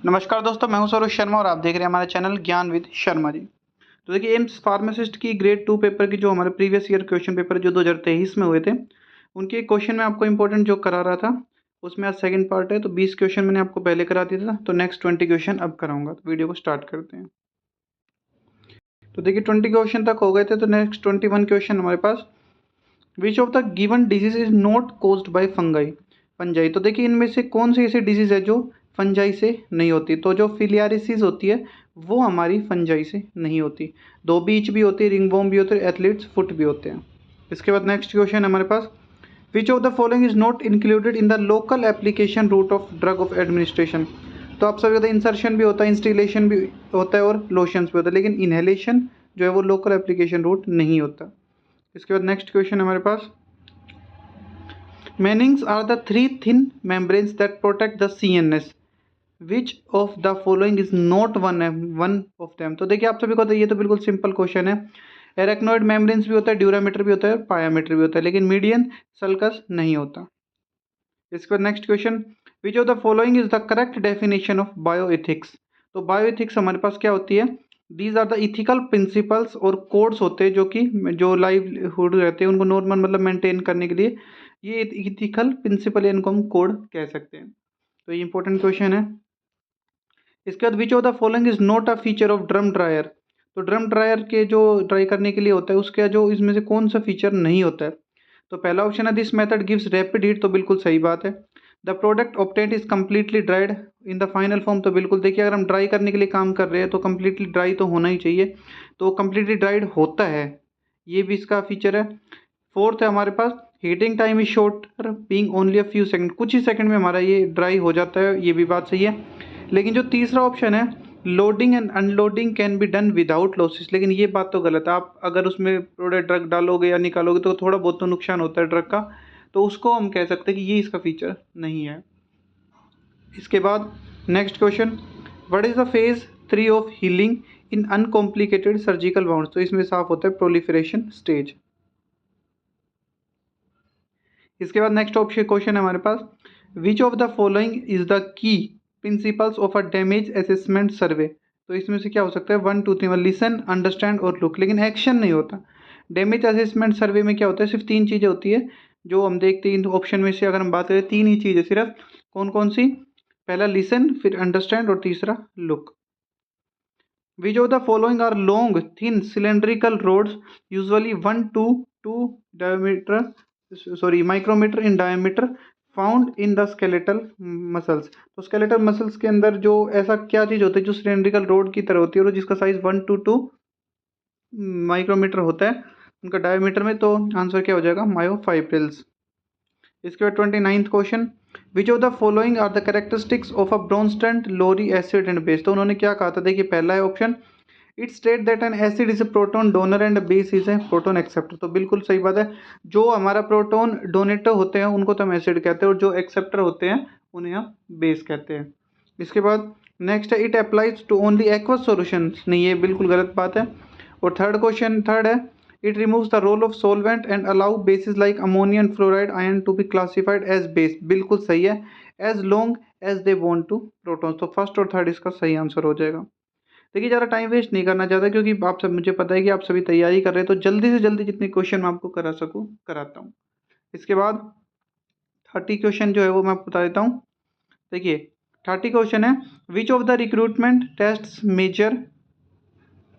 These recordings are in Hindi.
नमस्कार दोस्तों, मैं हूं सौरभ शर्मा और आप देख रहे हैं हमारा चैनल ज्ञान विद शर्मा जी। तो देखिए, एम्स फार्मासिस्ट की ग्रेड 2 पेपर की जो हमारे प्रीवियस ईयर क्वेश्चन पेपर जो 2023 में हुए थे, उनके क्वेश्चन में आपको इंपॉर्टेंट जो करा रहा था, उसमें आज सेकंड पार्ट है। तो 20 क्वेश्चन मैंने आपको पहले करा दिया था, तो नेक्स्ट 20 क्वेश्चन अब कराऊंगा। तो वीडियो को स्टार्ट करते हैं। तो देखिए, 20 क्वेश्चन तक हो गए थे, तो नेक्स्ट 21 क्वेश्चन हमारे पास। Which of the given disease is not caused by fungi. तो देखिए, इनमें से कौन सी ऐसी डिजीज है जो फंजाई से नहीं होती। तो जो फिलियारिसिस होती है वो हमारी फंजाई से नहीं होती। दो बीच भी होती है, रिंगवॉर्म भी होते हैं, एथलीट्स फुट भी होते हैं। इसके बाद नेक्स्ट क्वेश्चन हमारे पास, which of the following is not included in the local application route of drug of administration. तो आप सभी पता है, इंसर्शन भी होता है, इंस्टिलेशन भी होता है और लोशंस भी होता है, लेकिन इनहेलेशन जो है वो लोकल एप्लीकेशन रूट नहीं होता। इसके बाद नेक्स्ट क्वेश्चन हमारे पास, meninges are the three thin membranes that protect the CNS, which of the following is not one of them. तो देखिए, आप सभी को तो ये तो बिल्कुल सिंपल क्वेश्चन है। एरेक्नोइड मेम्ब्रेन्स भी होता है, ड्यूरामीटर भी होता है, पायामीटर भी होता है, लेकिन मीडियन सल्कस नहीं होता। इसके बाद next question, which of the following is the correct definition of bioethics. तो बायोएथिक्स हमारे पास क्या होती है, these are the ethical principles और कोड्स होते हैं जो कि जो लाइवहुड रहते हैं उनको नॉर्मल मतलब मेंटेन करने के लिए, ये इथिकल प्रिंसिपल है, इनको हम कोड कह सकते हैं। तो ये इंपॉर्टेंट क्वेश्चन है। इसके बाद, which of the following is not a feature of drum dryer. तो ड्रम ड्रायर के जो ड्राई करने के लिए होता है उसका जो इसमें से कौन सा फीचर नहीं होता है। तो पहला ऑप्शन है, this method gives rapid heat. तो बिल्कुल सही बात है। The product obtained is completely dried in the final form. तो बिल्कुल देखिए, अगर हम ड्राई करने के लिए काम कर रहे हैं तो कम्प्लीटली ड्राई तो होना ही चाहिए, तो कम्प्लीटली ड्राइड होता है, ये भी इसका फीचर है। फोर्थ है हमारे पास, heating time is shorter being only a few second. कुछ ही सेकंड में हमारा ये ड्राई हो जाता है, ये भी बात सही है। लेकिन जो तीसरा ऑप्शन है, loading and unloading can be done without losses, लेकिन ये बात तो गलत है। आप अगर उसमें प्रोडक्ट ड्रग डालोगे या निकालोगे तो थोड़ा बहुत तो नुकसान होता है ड्रग का, तो उसको हम कह सकते हैं कि ये इसका फीचर नहीं है। इसके बाद next question, what is the phase 3 of healing in uncomplicated surgical wounds. तो इसमें साफ होता है प्रोलिफरेशन स्टेज। इसके बाद नेक्स्ट ऑप्शन क्वेश्चन है हमारे पास, which of the following is the key principles of a damage assessment survey. तो इसमें से क्या हो सकता है, 1 2 3, लिसन, अंडरस्टैंड और लुक, लेकिन एक्शन नहीं होता। डैमेज असेसमेंट सर्वे में क्या होता है, सिर्फ 3 चीज़ें होती है जो हम देखते हैं। इन ऑप्शन में से अगर हम बात करें, 3 ही चीज़ें सिर्फ, कौन कौन सी, पहला लिसन, फिर अंडरस्टैंड और तीसरा look. Which of the following are long thin cylindrical rods usually 1 to 2 diameter, micrometre in diameter, found in the skeletal muscles. तो स्केलेटल मसल्स के अंदर जो ऐसा क्या चीज़ होती है जो सिलेंड्रिकल रोड की तरह होती है और जिसका साइज 1 to 2 माइक्रोमीटर होता है उनका डायमीटर में। तो आंसर क्या हो जाएगा, मायोफाइब्रिल्स। इसके बाद 29th question, which of the following are the characteristics of a Bronsted Lowry acid and base. तो उन्होंने क्या कहा था, देखिए पहला है option, it state that an acid is a proton donor and base is a proton acceptor. तो बिल्कुल सही बात है। जो हमारा प्रोटोन डोनेटर होते हैं उनको तो हम एसिड कहते हैं, और जो एक्सेप्टर होते हैं उन्हें हम बेस कहते हैं। इसके बाद नेक्स्ट है, it applies to only aqueous solution. नहीं, ये बिल्कुल गलत बात है। और थर्ड क्वेश्चन, थर्ड है, it removes the role of solvent and allow bases like ammonium fluoride ion to be classified as base। बिल्कुल सही है, as long as they bond to protons। तो फर्स्ट और थर्ड इसका सही आंसर हो जाएगा। देखिए, ज़्यादा टाइम वेस्ट नहीं करना चाहता क्योंकि आप सब, मुझे पता है कि आप सभी तैयारी कर रहे हैं, तो जल्दी से जल्दी जितने क्वेश्चन मैं आपको करा सकूँ कराता हूँ। इसके बाद 30 क्वेश्चन जो है वो मैं आपको बता देता हूँ। देखिए 30 क्वेश्चन है, which of the recruitment test measure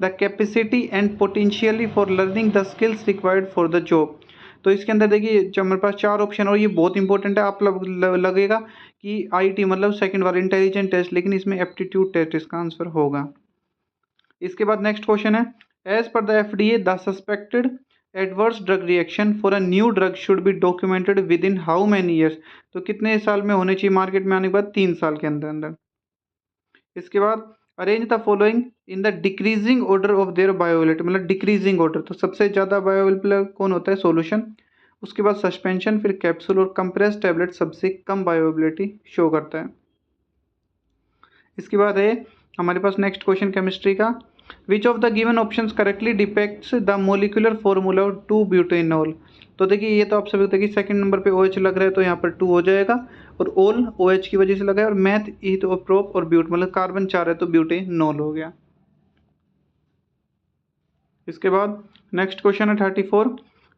the capacity and potentially for learning the skills required for the job. तो इसके अंदर देखिए, जो हमारे पास 4 ऑप्शन और ये बहुत इंपॉर्टेंट है। आप लगेगा कि आईटी मतलब सेकंड वाला इंटेलिजेंट टेस्ट, लेकिन इसमें एप्टीट्यूड टेस्ट इसका आंसर होगा। इसके बाद नेक्स्ट क्वेश्चन है, as per the FDA the suspected adverse drug reaction for a new drug should be documented within how many years. तो कितने साल में होने चाहिए मार्केट में आने के बाद, 3 साल के अंदर अंदर। इसके बाद arrange the following in the decreasing order of their bioavailability, मतलब डिक्रीजिंग ऑर्डर। तो सबसे ज़्यादा बायोएबिलिटी कौन होता है, सॉल्यूशन, उसके बाद सस्पेंशन, फिर कैप्सूल और कंप्रेस टैबलेट सबसे कम बायोएबिलिटी शो करता है। इसके बाद है हमारे पास नेक्स्ट क्वेश्चन केमिस्ट्री का, विच of the given options correctly depicts the molecular formula of 2 butanol. तो देखिए ये तो आप सभी को देखिए सेकंड नंबर पे OH लग रहा है तो यहाँ पर 2 हो जाएगा, और ओल OH की वजह से लगा है, और मैथ ईथ और प्रोप और ब्यूट मतलब कार्बन 4 है तो ब्यूटेनॉल हो गया। इसके बाद नेक्स्ट क्वेश्चन है 34।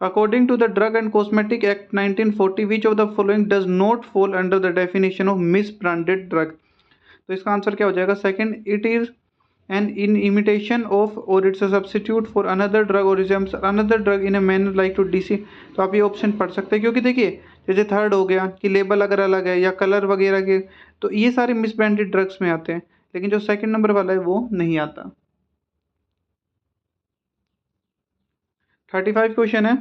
According to the drug and cosmetic act 1940 which of the following does not fall under the definition of misbranded drug. तो इसका आंसर क्या हो जाएगा? Second, it is an in imitation of और it's a substitute for another drug और resembles another drug in a manner like to deceive. तो आप ये ऑप्शन पढ़ सकते हैं, क्योंकि देखिए जैसे थर्ड हो गया कि लेबल अगर अलग है या कलर वगैरह के, तो ये सारे मिस ब्रांडेड ड्रग्स में आते हैं, लेकिन जो सेकंड नंबर वाला है वो नहीं आता। 35 क्वेश्चन है,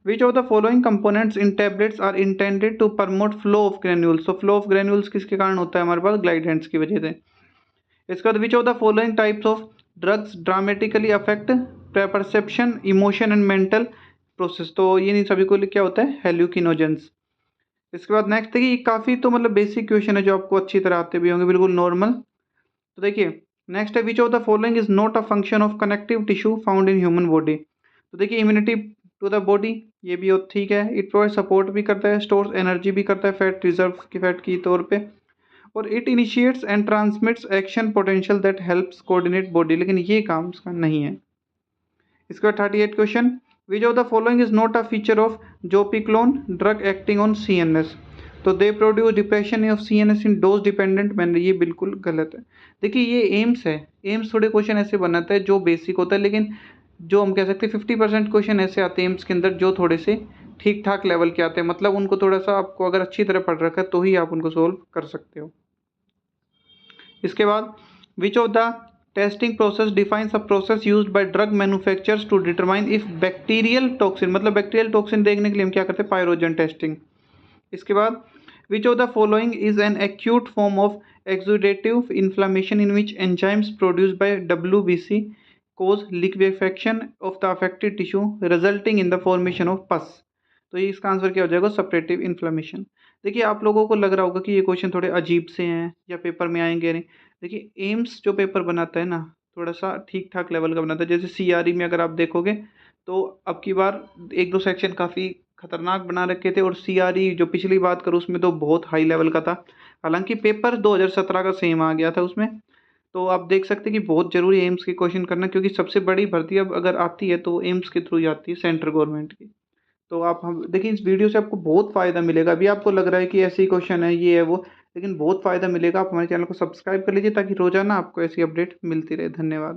which of the following components in tablets are intended to promote flow of granules. तो फ्लो ऑफ ग्रेन्यूल्स किसके कारण होता है हमारे पास? ग्लाइडेंट्स की वजह से। इसके बाद which of the following types of drugs dramatically affect perception emotion and mental process. तो ये नहीं सभी को क्या होता है? हेल्यूकिनोजेंस। इसके बाद नेक्स्ट देखिए काफ़ी तो मतलब बेसिक क्वेश्चन है जो आपको अच्छी तरह आते भी होंगे, बिल्कुल नॉर्मल। तो देखिए नेक्स्ट है, which of the following is not a function of connective tissue found in human body. तो देखिए इम्यूनिटी टू द बॉडी, ये भी ठीक है, इट प्रोवाइड सपोर्ट भी करता है, स्टोर्स एनर्जी भी करता है फैट रिजर्व की फैट की तौर पे, और it initiates and transmits action potential that helps coordinate body, लेकिन ये काम इसका नहीं है। इसके बाद 38 question, which of the following is not a feature of zopiclone drug acting on CNS। तो they produce depression of CNS in dose dependent manner. ये बिल्कुल गलत है। देखिए ये एम्स है, एम्स थोड़े क्वेश्चन ऐसे बनाता है जो बेसिक होता है, लेकिन जो हम कह सकते हैं 50% क्वेश्चन ऐसे आते हैं एम्स के अंदर जो थोड़े से ठीक ठाक लेवल के आते हैं, मतलब उनको थोड़ा सा आपको अगर अच्छी तरह पढ़ रखा है तो ही आप उनको सोल्व कर सकते हो। इसके बाद which of the testing process defines a process used by drug manufacturers to determine if bacterial toxin, मतलब बैक्टीरियल टॉक्सिन देखने के लिए हम क्या करते हैं? Pyrogen testing. इसके बाद which of the following is an acute form of exudative inflammation in which enzymes produced by WBC cause liquefaction of the affected tissue resulting in the formation of pus। तो ये इसका आंसर क्या हो जाएगा? Suppurative inflammation. देखिए आप लोगों को लग रहा होगा कि ये क्वेश्चन थोड़े अजीब से हैं या पेपर में आएंगे नहीं। देखिए एम्स जो पेपर बनाता है ना, थोड़ा सा ठीक ठाक लेवल का बनाता है। जैसे CRE में अगर आप देखोगे तो अब की बार एक दो सेक्शन काफ़ी खतरनाक बना रखे थे, और CRE जो पिछली बात करूँ उसमें तो बहुत हाई लेवल का था, हालांकि पेपर 2017 का सेम आ गया था उसमें। तो आप देख सकते हैं कि बहुत ज़रूरी है एम्स के क्वेश्चन करना, क्योंकि सबसे बड़ी भर्ती अब अगर आती है तो एम्स के थ्रू ही आती है, सेंट्रल गवर्नमेंट की। तो आप हम देखिए इस वीडियो से आपको बहुत फ़ायदा मिलेगा। अभी आपको लग रहा है कि ऐसे ही क्वेश्चन है, ये है वो, लेकिन बहुत फ़ायदा मिलेगा। आप हमारे चैनल को सब्सक्राइब कर लीजिए ताकि रोज़ाना आपको ऐसी अपडेट मिलती रहे। धन्यवाद।